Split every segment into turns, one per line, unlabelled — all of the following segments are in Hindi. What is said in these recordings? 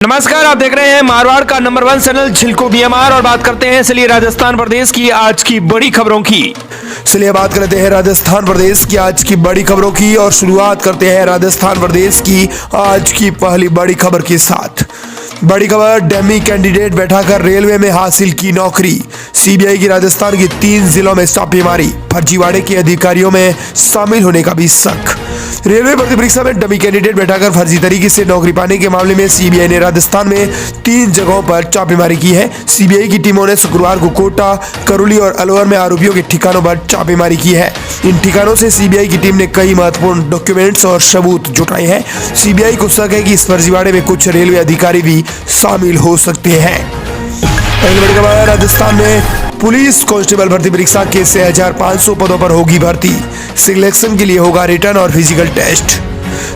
नमस्कार, आप देख रहे हैं मारवाड़ का नंबर 1 चैनल छिलको बीएमआर और बात करते हैं चलिए राजस्थान प्रदेश की आज की बड़ी खबरों की।
चलिए बात करते हैं राजस्थान प्रदेश की आज की बड़ी खबरों की और शुरुआत करते हैं राजस्थान प्रदेश की आज की पहली बड़ी खबर के साथ। बड़ी खबर, डमी कैंडिडेट बैठाकर रेलवे में हासिल की नौकरी। सीबीआई की राजस्थान के 3 जिलों में छापेमारी, फर्जीवाड़े के अधिकारियों में शामिल होने का भी शक। रेलवे भर्ती परीक्षा में डमी कैंडिडेट बैठाकर फर्जी तरीके से नौकरी पाने के मामले में सीबीआई ने राजस्थान में 3 जगहों पर छापेमारी की है। सीबीआई की टीमों ने शुक्रवार को कोटा, करौली और अलवर में आरोपियों के ठिकानों पर छापेमारी की है। इन ठिकानों से सीबीआई की टीम ने कई महत्वपूर्ण डॉक्यूमेंट्स और सबूत जुटाए हैं। सीबीआई को शक है कि इस फर्जीवाड़े में कुछ रेलवे अधिकारी भी शामिल हो सकते हैं। अगली बड़ी खबर, राजस्थान में पुलिस कांस्टेबल भर्ती परीक्षा के 6500 पदों पर होगी भर्ती। सिलेक्शन के लिए होगा रिटन और फिजिकल टेस्ट।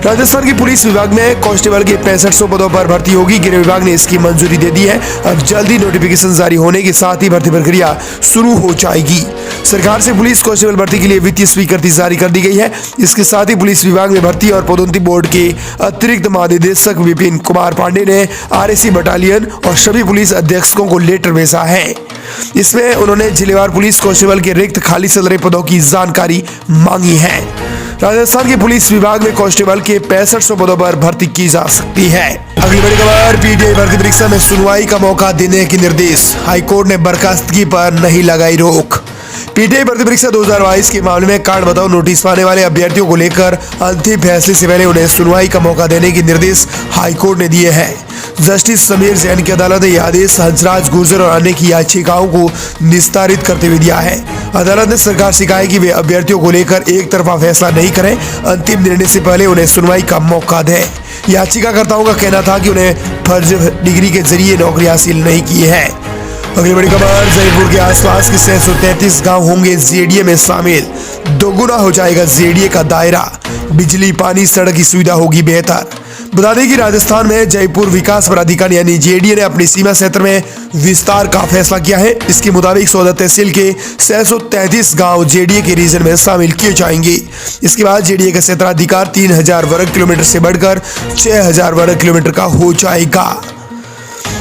राजस्थान की पुलिस विभाग में कांस्टेबल के 6500 पदों पर भर्ती होगी। गृह विभाग ने इसकी मंजूरी दे दी है। अब जल्दी नोटिफिकेशन जारी होने के साथ ही भर्ती प्रक्रिया शुरू हो जाएगी। सरकार से पुलिस कांस्टेबल भर्ती के लिए वित्तीय स्वीकृति जारी कर दी गई है। इसके साथ ही पुलिस विभाग में भर्ती और पदोन्नति बोर्ड के अतिरिक्त महानिदेशक विपिन कुमार पांडे ने आरएसी बटालियन और सभी पुलिस अधीक्षकों को लेटर भेजा है। इसमें उन्होंने जिलेवार पुलिस कांस्टेबल के रिक्त खाली चल रहे पदों की जानकारी मांगी है। राजस्थान के पुलिस विभाग में कांस्टेबल के 6500 पदों पर भर्ती की जा सकती है। अगली बड़ी खबर, पीटीआई भर्ती परीक्षा में सुनवाई का मौका देने के निर्देश। हाईकोर्ट ने बर्खास्तगी पर नहीं लगाई रोक। पीटीआई भर्ती परीक्षा 2022 के मामले में कार्ड बताओ नोटिस पाने वाले अभ्यर्थियों को लेकर अंतिम फैसले से पहले उन्हें सुनवाई का मौका देने के निर्देश हाईकोर्ट ने दिए हैं। जस्टिस समीर जैन की अदालत ने यह आदेश हंसराज गुर्जर और अन्य की याचिकाओं को निस्तारित करते हुए दिया है। अदालत ने सरकार से कहा है कि वे अभ्यर्थियों को लेकर एक तरफा फैसला नहीं करें, अंतिम निर्णय से पहले उन्हें सुनवाई का मौका दें। याचिकाकर्ताओं का कहना था कि उन्हें फर्जी डिग्री के जरिए नौकरी हासिल नहीं की है। अगली बड़ी खबर, जयपुर के आसपास के 633 गांव होंगे जेडीए में शामिल। दोगुना हो जाएगा जेडीए का दायरा। बिजली, पानी, सड़क की सुविधा होगी बेहतर। बता दें कि राजस्थान में जयपुर विकास प्राधिकरण यानी जेडीए ने अपनी सीमा क्षेत्र में विस्तार का फैसला किया है। इसके मुताबिक 14 तहसील के 633 गांव जेडीए के रीजन में शामिल किए जाएंगे। इसके बाद जेडीए का क्षेत्राधिकार 3000 वर्ग किलोमीटर से बढ़कर 6000 वर्ग किलोमीटर का हो जाएगा।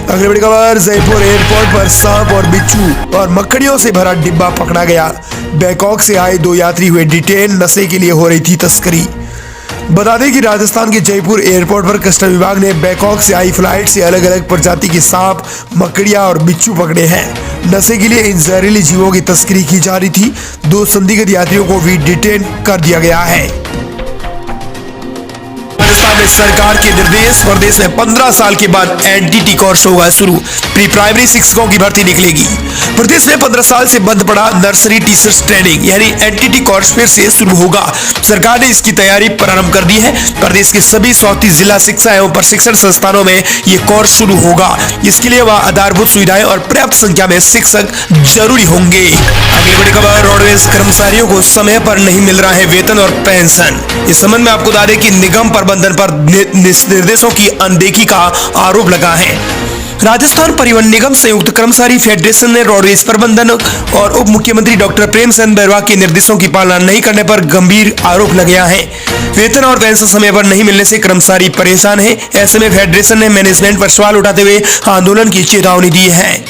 अगली बड़ी खबर, जयपुर एयरपोर्ट पर सांप और बिच्छू और मकड़ियों से भरा डिब्बा पकड़ा गया। बैंकॉक से आए 2 यात्री हुए डिटेन, नशे के लिए हो रही थी तस्करी। बता दें कि राजस्थान के जयपुर एयरपोर्ट पर कस्टम विभाग ने बैंकॉक से आई फ्लाइट से अलग अलग प्रजाति के सांप, मकड़ियां और बिच्छू पकड़े हैं। नशे के लिए इन जहरीले जीवों की तस्करी की जा रही थी। 2 संदिग्ध यात्रियों को भी डिटेन कर दिया गया है। राजस्थान में सरकार के निर्देश, प्रदेश में 15 साल के बाद एनटीटी कोर्स होगा शुरू। प्री प्राइमरी शिक्षकों की भर्ती निकलेगी। प्रदेश में 15 साल से बंद पड़ा नर्सरी टीचर्स ट्रेनिंग यानी एनटीटी कोर्स फिर से शुरू होगा। सरकार ने इसकी तैयारी प्रारंभ कर दी है। प्रदेश के सभी 34 जिला शिक्षा एवं प्रशिक्षण संस्थानों में ये कोर्स शुरू होगा। इसके लिए वह आधारभूत सुविधाएं और पर्याप्त संख्या में शिक्षक जरूरी होंगे। अगली बड़ी खबर, रोडवेज कर्मचारियों को समय पर नहीं मिल रहा है वेतन और पेंशन। इस संबंध में आपको बता दें कि निगम प्रबंधन पर निर्देशों की अनदेखी का आरोप लगा है। राजस्थान परिवहन निगम संयुक्त कर्मचारी फेडरेशन ने रोडवेज प्रबंधन और उप मुख्यमंत्री डॉक्टर प्रेमचंद बैरवा के निर्देशों की पालना नहीं करने पर गंभीर आरोप लगाया है। वेतन और पेंशन समय पर नहीं मिलने से कर्मचारी परेशान हैं। ऐसे में फेडरेशन ने मैनेजमेंट पर सवाल उठाते हुए आंदोलन की चेतावनी दी है।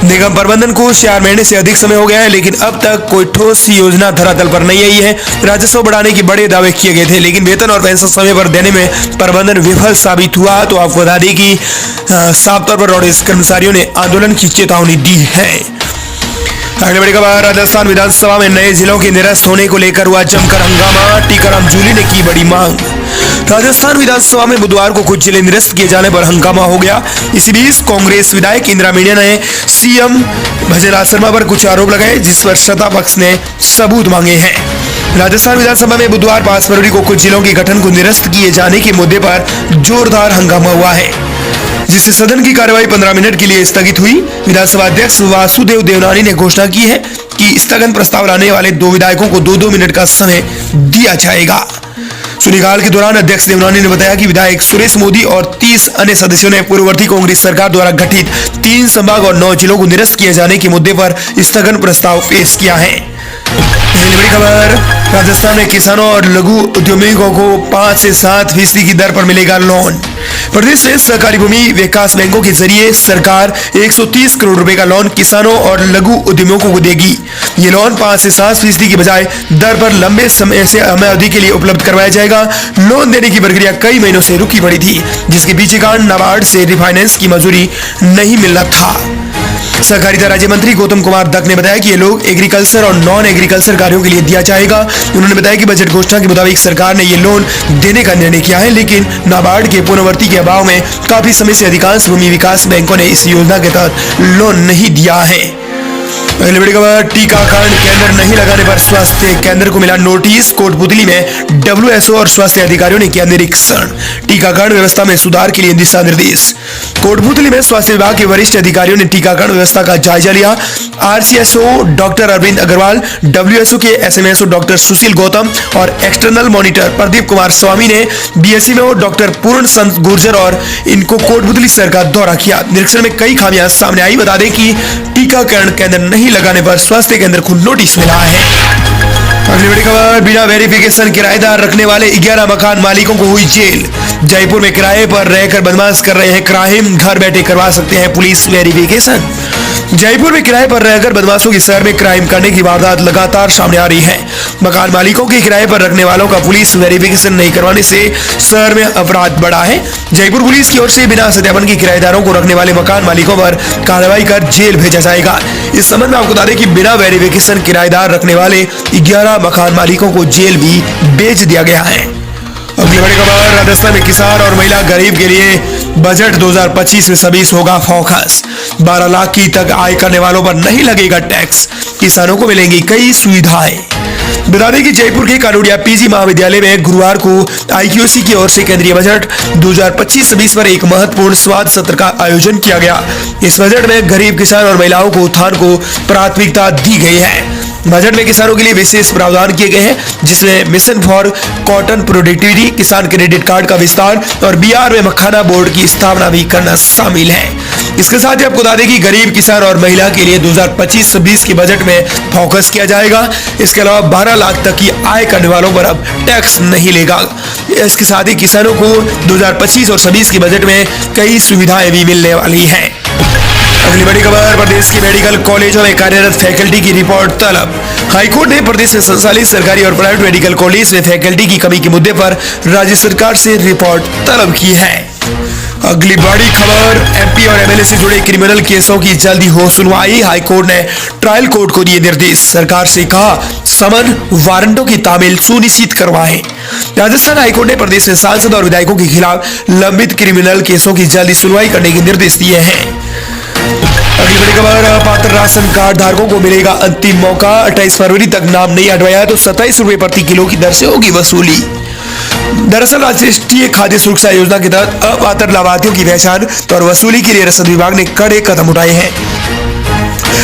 निगम प्रबंधन को 4 महीने से अधिक समय हो गया है, लेकिन अब तक कोई ठोस योजना धरातल पर नहीं आई है। राजस्व बढ़ाने के बड़े दावे किए गए थे, लेकिन वेतन और पेंशन समय पर देने में प्रबंधन विफल साबित हुआ। तो आपको बता दें कि साफ तौर पर रोडवेज कर्मचारियों ने आंदोलन की चेतावनी दी है। अगली बड़ी खबर, राजस्थान विधानसभा में नए जिलों के निरस्त होने को लेकर हुआ जमकर हंगामा। टीकाराम जूली ने की बड़ी मांग। राजस्थान विधानसभा में बुधवार को कुछ जिले निरस्त किए जाने पर हंगामा हो गया। इसी बीच कांग्रेस विधायक इंदिरा मीणा ने सीएम भजनलाल शर्मा पर कुछ आरोप लगाए, जिस पर सत्ता पक्ष ने सबूत मांगे हैं। राजस्थान विधानसभा में बुधवार 5 फरवरी को कुछ जिलों के गठन को निरस्त किए जाने के मुद्दे पर जोरदार हंगामा हुआ है, जिससे सदन की कार्यवाही 15 मिनट के लिए स्थगित हुई। विधानसभा अध्यक्ष वासुदेव देवनानी ने घोषणा की है कि स्थगन प्रस्ताव लाने वाले 2 विधायकों को 2-2 मिनट का समय दिया जाएगा। शून्यकाल के दौरान अध्यक्ष देवनानी ने बताया कि विधायक सुरेश मोदी और 30 अन्य सदस्यों ने पूर्ववर्ती कांग्रेस सरकार द्वारा गठित 3 संभाग और 9 जिलों को निरस्त किए जाने के मुद्दे पर स्थगन प्रस्ताव पेश किया है। अगली बड़ी खबर, राजस्थान में किसानों और लघु उद्यमियों को 5 से 7% की दर पर मिलेगा लोन। प्रदेश में सहकारी भूमि विकास बैंकों के जरिए सरकार 130 करोड़ रुपए का लोन किसानों और लघु उद्यमियों को देगी। ये लोन 5 से 7% की बजाय दर पर लंबे समय से अवधि के लिए उपलब्ध करवाया जाएगा। लोन देने की प्रक्रिया कई महीनों से रुकी पड़ी थी, जिसके पीछे कारण नाबार्ड से रिफाइनेंस की मंजूरी नहीं मिलना था। सहकारिता राज्य मंत्री गौतम कुमार दत्त ने बताया कि ये लोग एग्रीकल्चर और नॉन एग्रीकल्चर कार्यों के लिए दिया जाएगा। उन्होंने बताया कि बजट घोषणा के मुताबिक सरकार ने ये लोन देने का निर्णय किया है, लेकिन नाबार्ड के पूर्णवर्ती के अभाव में काफी समय से अधिकांश भूमि विकास बैंकों ने इस योजना के तहत लोन नहीं दिया है। अगली बड़ी खबर, टीकाकरण केंद्र नहीं लगाने पर स्वास्थ्य केंद्र को मिला नोटिस। कोटपुतली में WHO और स्वास्थ्य अधिकारियों ने किया निरीक्षण। टीकाकरण व्यवस्था में सुधार के लिए दिशा निर्देश। कोटपुतली में स्वास्थ्य विभाग के वरिष्ठ अधिकारियों ने टीकाकरण व्यवस्था का जायजा लिया। RCSO doctor Arvind Agarwal, WHO के SMSO डॉक्टर सुशील गौतम और एक्सटर्नल मॉनिटर प्रदीप कुमार स्वामी ने BSMO डॉक्टर पूर्ण संत गुर्जर और इनको कोटपुतली शहर का दौरा किया। निरीक्षण में कई खामियां सामने आई। बता दें कि टीकाकरण केंद्र नहीं लगाने पर स्वास्थ्य केंद्र को नोटिस मिला है। अगली बड़ी खबर, बिना वेरिफिकेशन किराएदार रखने वाले 11 मकान मालिकों को हुई जेल। जयपुर में किराए पर रहकर बदमाश कर रहे हैं क्राइम, घर बैठे करवा सकते हैं पुलिस वेरिफिकेशन। जयपुर में किराए पर रहकर बदमाशों की शहर में क्राइम करने की वारदात लगातार सामने आ रही है। मकान मालिकों के किराए पर रखने वालों का पुलिस वेरिफिकेशन नहीं करवाने से शहर में अपराध बढ़ा है। जयपुर पुलिस की ओर से बिना सत्यापन के किराएदारों को रखने वाले मकान मालिकों पर कार्रवाई कर जेल भेजा जाएगा। इस संबंध में आपको बता दें कि बिना वेरिफिकेशन किराएदार रखने वाले 11 मकान मालिकों को जेल भी भेज दिया गया है। अगली बड़ी खबर, राजस्थान में किसान और महिला गरीब के लिए बजट 2025-26 होगा फोकस। 12 लाख की तक आय करने वालों पर नहीं लगेगा टैक्स, किसानों को मिलेंगी कई सुविधाएं। बता दें कि जयपुर के कानूड़िया PG महाविद्यालय में गुरुवार को IQAC की ओर से केंद्रीय बजट 2025-26 पर एक महत्वपूर्ण संवाद सत्र का आयोजन किया गया। इस बजट में गरीब किसान और महिलाओं को उत्थान को प्राथमिकता दी गई है। बजट में किसानों के लिए विशेष प्रावधान किए गए हैं, जिसमें मिशन फॉर कॉटन प्रोडक्टिविटी, किसान क्रेडिट कार्ड का विस्तार और बिहार में मखाना बोर्ड की स्थापना भी करना शामिल है। इसके साथ ही आपको बता दें कि गरीब किसान और महिला के लिए 2025-26 के बजट में फोकस किया जाएगा। इसके अलावा 12 लाख तक की आय करने वालों पर अब टैक्स नहीं लेगा। इसके साथ ही किसानों को 2025 और 26 के बजट में कई सुविधाएं भी मिलने वाली है। अगली बड़ी खबर, प्रदेश के मेडिकल कॉलेजों में कार्यरत फैकल्टी की रिपोर्ट तलब। हाईकोर्ट ने प्रदेश में संचालित सरकारी और प्राइवेट मेडिकल कॉलेज में फैकल्टी की कमी के मुद्दे पर राज्य सरकार से रिपोर्ट तलब की है। अगली बड़ी खबर, MP और MLA से जुड़े क्रिमिनल केसों की जल्दी हो सुनवाई। हाईकोर्ट ने ट्रायल कोर्ट को दिए निर्देश, सरकार से कहा समन वारंटों की तामील सुनिश्चित करवाएं। राजस्थान हाईकोर्ट ने प्रदेश में सांसद और विधायकों के खिलाफ लंबित क्रिमिनल केसों की जल्दी सुनवाई करने के निर्देश दिए हैं। अगली बड़ी खबर, पात्र राशन कार्ड धारकों को मिलेगा अंतिम मौका। 28 फरवरी तक नाम नहीं हटवाया तो 27 रुपए प्रति किलो की दर से होगी वसूली। दरअसल राष्ट्रीय खाद्य सुरक्षा योजना के तहत अपात्र लाभार्थियों की पहचान और वसूली के लिए रसद विभाग ने कड़े कदम उठाए हैं।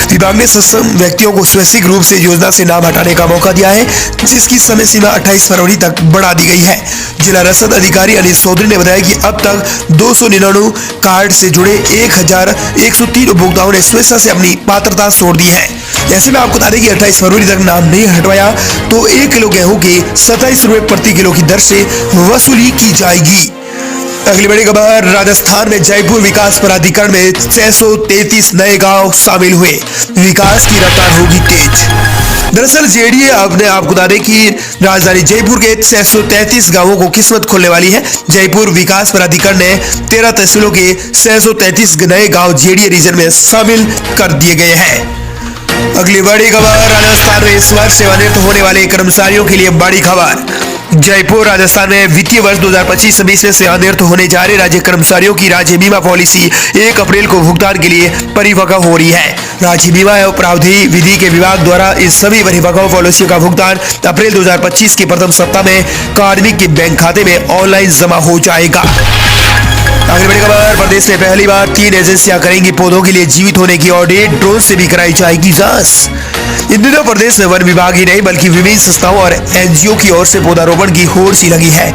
विभाग ने सक्षम व्यक्तियों को स्वैच्छिक रूप से योजना से नाम हटाने का मौका दिया है, जिसकी समय सीमा 28 फरवरी तक बढ़ा दी गई है। जिला रसद अधिकारी अनिल चौधरी ने बताया कि अब तक 299 कार्ड से जुड़े 1103 उपभोक्ताओं ने स्वेच्छा से अपनी पात्रता छोड़ दी है। ऐसे में आपको बता दें कि 28 फरवरी तक नाम नहीं हटवाया तो 1 किलो गेहूं के 27 रुपए प्रति किलो की दर से वसूली की जाएगी। अगली बड़ी खबर, राजस्थान में जयपुर विकास प्राधिकरण में 633 नए गांव शामिल हुए, विकास की रफ्तार होगी तेज। दरअसल JDA आपने आपको बता दें कि राजधानी जयपुर के 633 गांवों को किस्मत खोलने वाली है। जयपुर विकास प्राधिकरण ने 13 तहसीलों के 633 नए गांव JDA रीजन में शामिल कर दिए गए हैं। अगली बड़ी खबर, राजस्थान में इस वर्ष सेवानिवृत्त होने वाले कर्मचारियों के लिए बड़ी खबर। जयपुर राजस्थान में वित्तीय वर्ष 2025-26 में सेवानिवृत्त होने जा रहे राज्य कर्मचारियों की राज्य बीमा पॉलिसी 1 अप्रैल को भुगतान के लिए परिपक्व हो रही है। राज्य बीमा एवं प्रावधान विधि के विभाग द्वारा इस सभी परिपक्व पॉलिसियों का भुगतान अप्रैल 2025 के प्रथम सप्ताह में कार्मिक के बैंक खाते में ऑनलाइन जमा हो जाएगा। अगली बड़ी खबर, प्रदेश में पहली बार 3 एजेंसियां करेंगी पौधों के लिए जीवित होने की ऑडिट, ड्रोन से भी कराई जाएगी जांच। इन दिनों प्रदेश में वन विभाग ही नहीं बल्कि विभिन्न संस्थाओं और एनजीओ की ओर से पौधारोपण की होड़ सी लगी है।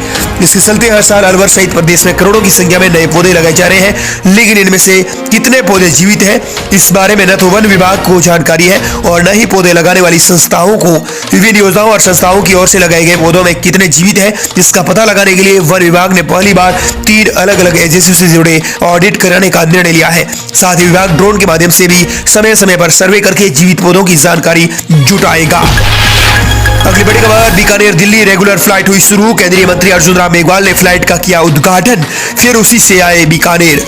इसके चलते हर साल अलवर सहित प्रदेश में करोड़ों की संख्या में नए पौधे लगाए जा रहे हैं, लेकिन इनमें से कितने पौधे जीवित हैं, इस बारे में न तो वन विभाग को जानकारी है और न ही पौधे लगाने वाली संस्थाओं को। विभिन्न योजनाओं और संस्थाओं की ओर से लगाए गए पौधों में कितने जीवित हैं, इसका पता लगाने के लिए वन विभाग ने पहली बार 3 अलग-अलग एजेंसियों से जुड़े ऑडिट कराने का निर्णय लिया है। साथ ही विभाग ड्रोन के माध्यम से भी समय समय पर सर्वे करके जीवित पौधों की जानकारी जुटाएगा। अगली बड़ी खबर, बीकानेर दिल्ली रेगुलर फ्लाइट हुई शुरू। केंद्रीय मंत्री अर्जुन राम मेघवाल ने फ्लाइट का किया उद्घाटन, फिर उसी से आए बीकानेर।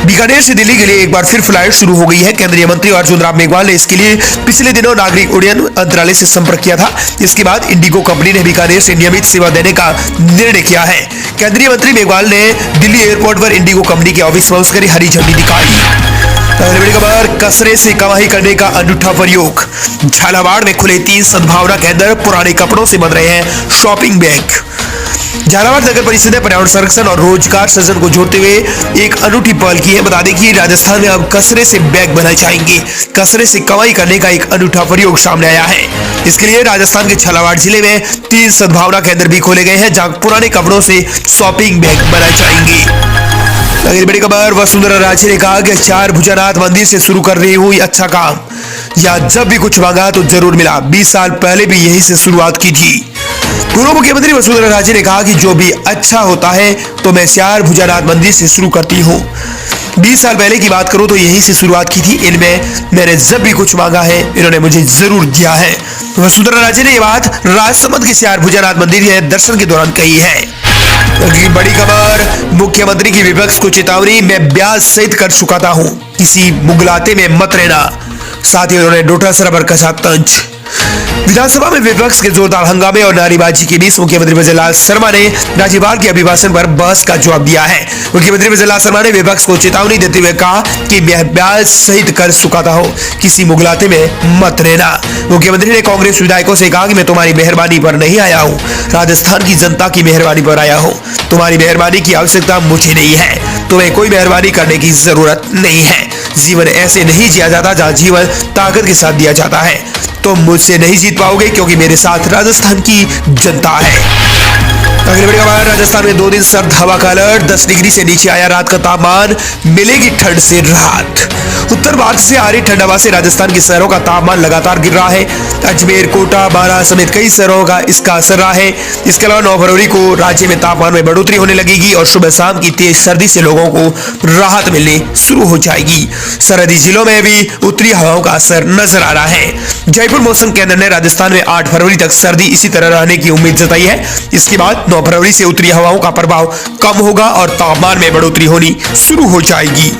बीकानेर से दिल्ली के लिए एक बार फिर फ्लाइट शुरू हो गई है। केंद्रीय मंत्री अर्जुन राम मेघवाल ने इसके लिए पिछले दिनों नागरिक उड्डयन मंत्रालय से संपर्क किया था। इसके बाद इंडिगो कंपनी ने बीकानेर से नियमित सेवा देने का निर्णय किया है। केंद्रीय मंत्री मेघवाल ने दिल्ली एयरपोर्ट पर इंडिगो कंपनी के ऑफिस पहुंचकर हरी झंडी दिखाई। अगली बड़ी खबर, कसरे से कमाई करने का अनूठा प्रयोग। झालावाड़ में खुले 3 सद्भावना केंद्र, पुराने कपड़ों से बन रहे हैं शॉपिंग बैग। झालावाड़ नगर परिषद ने पर्यावरण संरक्षण और रोजगार सृजन को जोड़ते हुए एक अनूठी पहल की है। बता दें कि राजस्थान में अब कसरे से बैग बनाए जाएंगे। कसरे से कमाई करने का एक अनूठा प्रयोग सामने आया है। इसके लिए राजस्थान के झालावाड़ जिले में 3 सद्भावना केंद्र भी खोले गए हैं, जहां पुराने कपड़ों से शॉपिंग बैग बनाए जाएंगे। अगली बड़ी खबर, वसुंधरा राजे ने कहा कि 4 भुजनाथ मंदिर से शुरू कर रही हुई अच्छा काम। या जब भी कुछ मांगा तो जरूर मिला। 20 साल पहले भी यही से शुरुआत की थी। पूर्व मुख्यमंत्री वसुंधरा राजे ने कहा कि जो भी अच्छा होता है तो मैं 4 भुजनाथ मंदिर से शुरू करती हूँ। 20 साल पहले की बात करूं तो यहीं से शुरुआत की थी। इनमें मैंने जब भी कुछ मांगा है इन्होंने मुझे जरूर दिया है। वसुंधरा राजे ने ये बात राजसमंद के 4 भुजनाथ मंदिर के दर्शन के दौरान कही है। अगली बड़ी खबर, मुख्यमंत्री की विपक्ष को चेतावनी, मैं ब्याज सहित कर चुकाता हूं, किसी मुगलाते में मत रहना। साथ ही उन्होंने डोटासरा पर कसा तंज। विधानसभा में विपक्ष के जोरदार हंगामे और नारेबाजी के बीच मुख्यमंत्री विजयलाल शर्मा ने राज्यपाल के अभिभाषण पर बहस का जवाब दिया है। मुख्यमंत्री विजयलाल शर्मा ने विपक्ष को चेतावनी देते हुए कहा कि मैं ब्याज सहित कर चुकाता हूं, किसी मुगलाते में मत रहना। मुख्यमंत्री ने कांग्रेस विधायकों से कहा कि मैं तुम्हारी मेहरबानी पर नहीं आया हूं, राजस्थान की जनता की मेहरबानी पर आया हूं। तुम्हारी मेहरबानी की आवश्यकता मुझे नहीं है, तुम्हें कोई मेहरबानी करने की जरूरत नहीं है। जीवन ऐसे नहीं जिया जाता जहां जीवन ताकत के साथ दिया जाता है। तुम मुझसे नहीं जीत पाओगे क्योंकि मेरे साथ राजस्थान की जनता है। अगली बड़ी खबर, राजस्थान में 2 दिन सर्द हवा का अलर्ट, 10 डिग्री से नीचे आया रात का तापमान, मिलेगी ठंड से राहत। उत्तर भारत से आ रही ठंड हवा से राजस्थान के शहरों का तापमान लगातार गिर रहा है। अजमेर, कोटा, बारां समेत कई शहरों का इसका असर रहा है। इसके अलावा 9 फरवरी को राज्य में तापमान में बढ़ोतरी होने लगेगी और सुबह शाम की तेज सर्दी से लोगों को राहत मिलनी शुरू हो जाएगी। सरहदी जिलों में भी उत्तरी हवाओं का असर नजर आ रहा है। जयपुर मौसम केंद्र ने राजस्थान में 8 फरवरी तक सर्दी इसी तरह रहने की उम्मीद जताई है। इसके बाद 9 फरवरी से उत्तरी हवाओं का प्रभाव कम होगा और तापमान में बढ़ोतरी होनी शुरू हो जाएगी।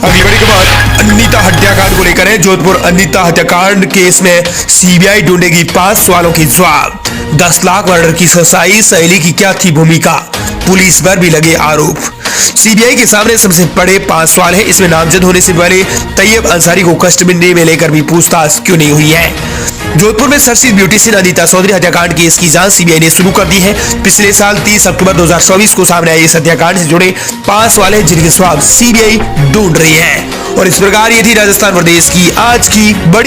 अगली बड़ी खबर, अनीता हत्याकांड को लेकर है। जोधपुर अनीता हत्याकांड केस में सीबीआई ढूंढेगी 5 सवालों के जवाब। 10 लाख मर्डर की सच्चाई, सहेली की क्या थी भूमिका, पुलिस पर भी लगे आरोप। सीबीआई के सामने सबसे बड़े 5 सवाल है। इसमें नामजद होने से पहले तैयब अंसारी को कस्टडी में लेकर भी पूछताछ क्यों नहीं हुई है। जोधपुर में चर्चित ब्यूटिशियन अनीता चौधरी हत्याकांड केस की जांच सीबीआई ने शुरू कर दी है। पिछले साल 30 अक्टूबर 2024 को सामने आए इस हत्याकांड से जुड़े 5 सवाल हैं जिनके जवाब सीबीआई ढूंढ रही है। और इस प्रकार ये थी राजस्थान प्रदेश की आज की बड़ी